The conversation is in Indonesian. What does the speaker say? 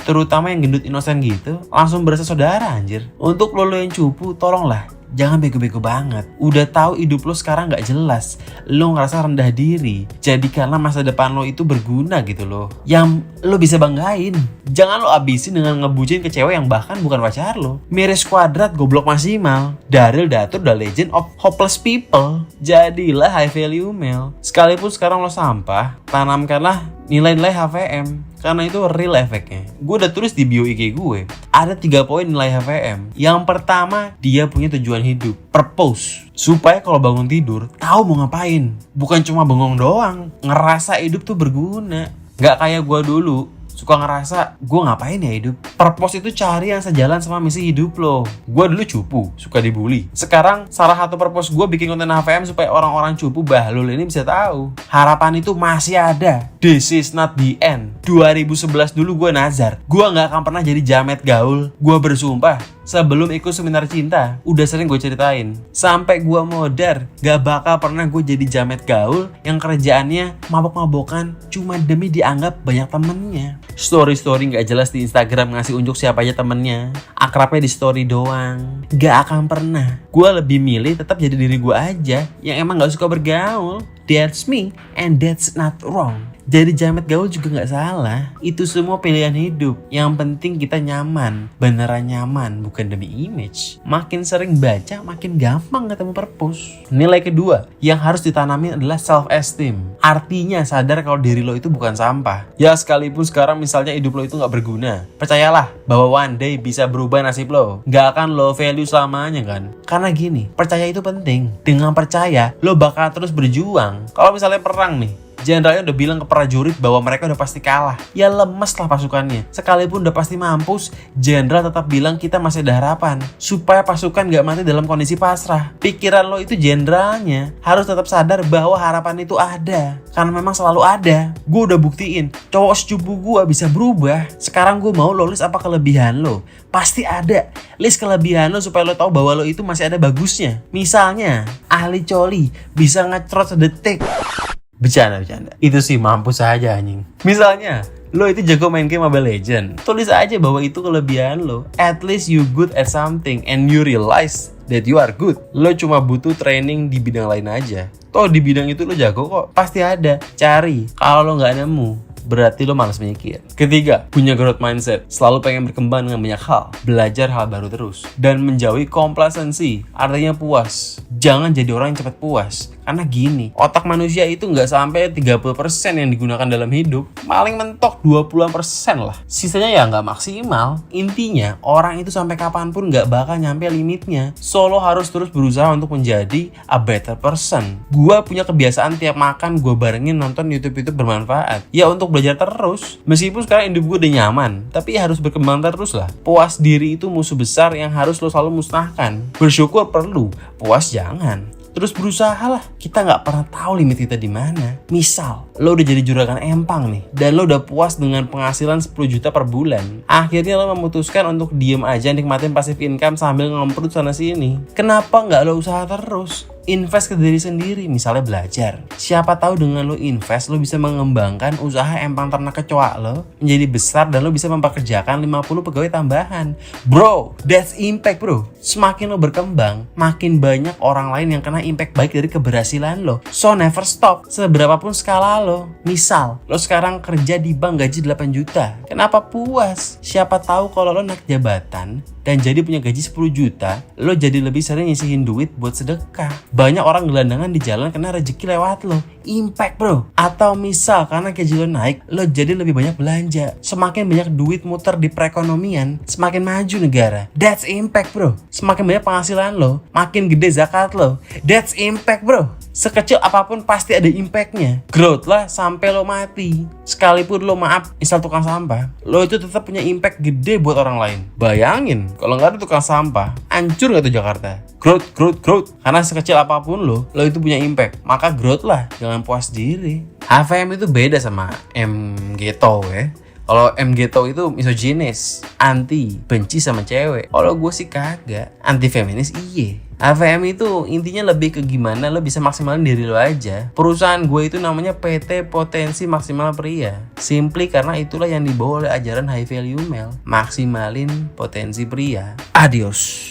terutama yang gendut inosen gitu, langsung berasa saudara anjir. Untuk lo yang cupu, tolonglah jangan bego-bego banget. Udah tahu hidup lo sekarang gak jelas, lo ngerasa rendah diri, jadikanlah masa depan lo itu berguna gitu loh, yang lo bisa banggain. Jangan lo abisin dengan ngebucin ke cewek yang bahkan bukan pacar lo. Miris kuadrat, goblok maksimal. Daryl Datur, the legend of hopeless people. Jadilah high value male. Sekalipun sekarang lo sampah, tanamkanlah nilai-nilai HVM, karena itu real efeknya. Gue udah tulis di bio IG gue, ada 3 poin nilai HVM. Yang pertama, dia punya tujuan hidup, purpose, supaya kalau bangun tidur tahu mau ngapain, bukan cuma bengong doang, ngerasa hidup tuh berguna. Gak kayak gue dulu suka ngerasa gue ngapain ya hidup. Purpose itu cari yang sejalan sama misi hidup lo. Gue dulu cupu, suka dibully. Sekarang salah satu purpose gue bikin konten HVM supaya orang-orang cupu bahlul ini bisa tahu harapan itu masih ada. This is not the end. 2011 dulu gue nazar, gue gak akan pernah jadi jamet gaul. Gue bersumpah sebelum ikut seminar cinta, udah sering gue ceritain, sampai gue modar gak bakal pernah gue jadi jamet gaul yang kerjaannya mabok-mabokan cuma demi dianggap banyak temennya. Story-story gak jelas di Instagram ngasih unjuk siapa aja temennya, akrabnya di story doang. Gak akan pernah. Gue lebih milih tetap jadi diri gue aja yang emang gak suka bergaul. That's me and that's not wrong. Jadi jamet gaul juga gak salah. Itu semua pilihan hidup. Yang penting kita nyaman. Beneran nyaman, bukan demi image. Makin sering baca, makin gampang ketemu purpose. Nilai kedua yang harus ditanamin adalah self-esteem. Artinya sadar kalau diri lo itu bukan sampah. Ya sekalipun sekarang misalnya hidup lo itu gak berguna, percayalah bahwa one day bisa berubah nasib lo. Gak akan lo value selamanya kan. Karena gini, percaya itu penting. Dengan percaya, lo bakal terus berjuang. Kalau misalnya perang nih, jenderalnya udah bilang ke prajurit bahwa mereka udah pasti kalah, ya lemes lah pasukannya. Sekalipun udah pasti mampus, jenderal tetap bilang kita masih ada harapan, supaya pasukan gak mati dalam kondisi pasrah. Pikiran lo itu jenderalnya harus tetap sadar bahwa harapan itu ada, karena memang selalu ada. Gue udah buktiin, cowok secupu gue bisa berubah. Sekarang gue mau lo list apa kelebihan lo. Pasti ada list kelebihan lo supaya lo tahu bahwa lo itu masih ada bagusnya. Misalnya, ahli coli, bisa ngecrot sedetik. Bercanda. Itu sih mampus aja anjing. Misalnya, lo itu jago main game Mobile Legend, tulis aja bahwa itu kelebihan lo. At least you good at something and you realize that you are good. Lo cuma butuh training di bidang lain aja. Toh di bidang itu lo jago kok. Pasti ada. Cari. Kalau lo gak nemu, berarti lo malas mikir. Ketiga, punya growth mindset. Selalu pengen berkembang dengan banyak hal. Belajar hal baru terus. Dan menjauhi complacency. Artinya puas. Jangan jadi orang yang cepat puas. Karena gini, otak manusia itu gak sampai 30% yang digunakan dalam hidup. Paling mentok 20% lah. Sisanya ya gak maksimal. Intinya, orang itu sampai kapanpun gak bakal nyampe limitnya. So lo harus terus berusaha untuk menjadi a better person. Gua punya kebiasaan tiap makan gue barengin nonton YouTube bermanfaat. Ya untuk belajar terus. Meskipun sekarang hidup gue udah nyaman, tapi harus berkembang terus lah. Puas diri itu musuh besar yang harus lo selalu musnahkan. Bersyukur perlu, puas jangan. Terus berusaha lah. Kita nggak pernah tahu limit kita di mana. Misal, lo udah jadi juragan empang nih, dan lo udah puas dengan penghasilan 10 juta per bulan. Akhirnya lo memutuskan untuk diem aja nikmatin passive income sambil ngemprut sana sini. Kenapa nggak lo usaha terus? Invest ke diri sendiri, misalnya belajar. Siapa tahu dengan lo invest, lo bisa mengembangkan usaha empang ternak kecoa lo menjadi besar dan lo bisa mempekerjakan 50 pegawai tambahan. Bro, that's impact bro. Semakin lo berkembang, makin banyak orang lain yang kena impact baik dari keberhasilan lo. So never stop, seberapapun skala lo. Misal, lo sekarang kerja di bank gaji 8 juta. Kenapa puas? Siapa tahu kalau lo naik jabatan dan jadi punya gaji 10 juta, lo jadi lebih sering nyisihin duit buat sedekah. Banyak orang gelandangan di jalan karena rezeki lewat lo. Impact bro. Atau misal karena gaji lo naik, lo jadi lebih banyak belanja. Semakin banyak duit muter di perekonomian, semakin maju negara. That's impact bro. Semakin banyak penghasilan lo, makin gede zakat lo. That's impact bro. Sekecil apapun pasti ada impactnya. Growth lah sampai lo mati. Sekalipun lo maaf, misal tukang sampah, lo itu tetap punya impact gede buat orang lain. Bayangin, kalau nggak ada tukang sampah, hancur nggak tuh Jakarta? Growth. Karena sekecil apapun lo itu punya impact. Maka growth lah, jangan puas diri. HVM itu beda sama MGTOW ya. Kalau MGTOW itu misoginis, anti, benci sama cewek. Kalau gue sih kagak, anti feminis iye. AVM itu intinya lebih ke gimana lo bisa maksimalin diri lo aja. Perusahaan gue itu namanya PT Potensi Maksimal Pria. Simply karena itulah yang dibawa oleh ajaran High Value Male. Maksimalin potensi pria. Adios.